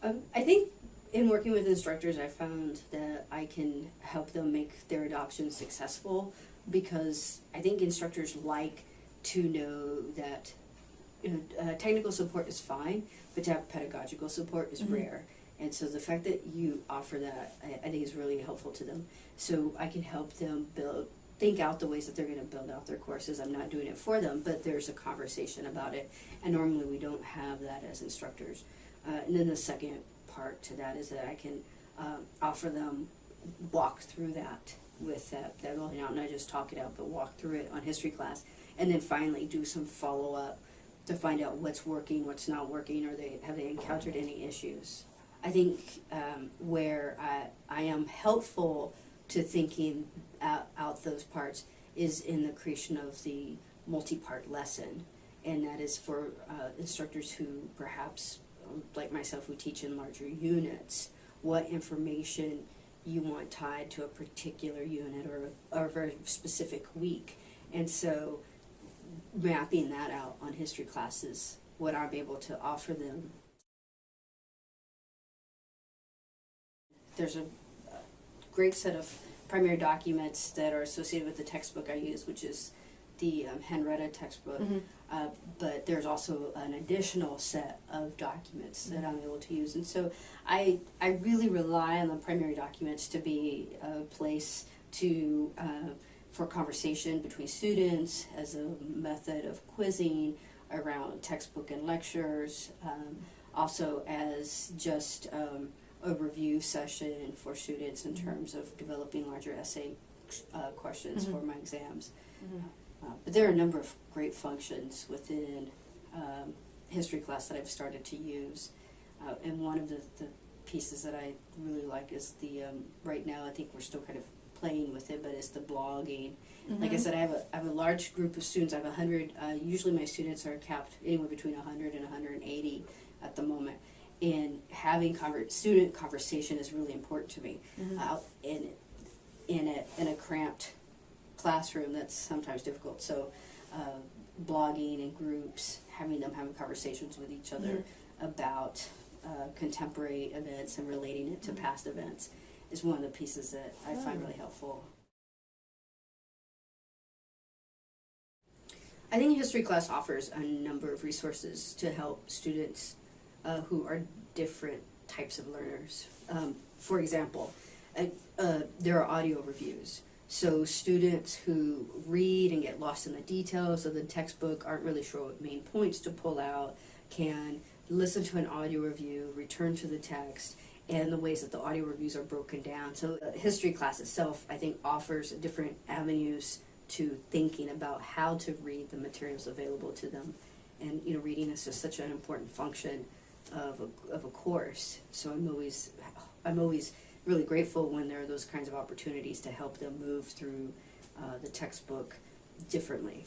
I think in working with instructors, I found that I can help them make their adoption successful, because I think instructors like to know that technical support is fine, but to have pedagogical support is rare. And so the fact that you offer that, I think is really helpful to them. So I can help them think out the ways that they're going to build out their courses. I'm not doing it for them, but there's a conversation about it. And normally we don't have that as instructors. And then the second part to that is that I can offer them walk through that with that rolling out, not just talk it out, but walk through it on history class. And then finally do some follow-up to find out what's working, what's not working, or have they encountered any issues. I think where I am helpful to thinking out those parts is in the creation of the multi-part lesson, and that is for instructors who perhaps, like myself, who teach in larger units, what information you want tied to a particular unit or a very specific week. And so mapping that out on history classes, what I'm able to offer them. There's a great set of primary documents that are associated with the textbook I use, which is the Henrietta textbook, but there's also an additional set of documents that I'm able to use. And so I really rely on the primary documents to be a place to for conversation between students, as a method of quizzing around textbook and lectures, also as just a review session for students in terms of developing larger essay questions for my exams. But there are a number of great functions within history class that I've started to use. And one of the pieces that I really like is the, right now I think we're still kind of playing with it, but it's the blogging. Like I said, I have a large group of students. I have 100, usually my students are capped anywhere between 100 and 180 at the moment. And having student conversation is really important to me. In a cramped classroom, that's sometimes difficult. So blogging in groups, having them having conversations with each other about contemporary events and relating it to past events is one of the pieces that I find really helpful. I think history class offers a number of resources to help students who are different types of learners. For example, there are audio reviews. So students who read and get lost in the details of the textbook, aren't really sure what main points to pull out, can listen to an audio review, return to the text, and the ways that the audio reviews are broken down. So history class itself, I think, offers different avenues to thinking about how to read the materials available to them. And reading is just such an important function of a course. So I'm always really grateful when there are those kinds of opportunities to help them move through the textbook differently.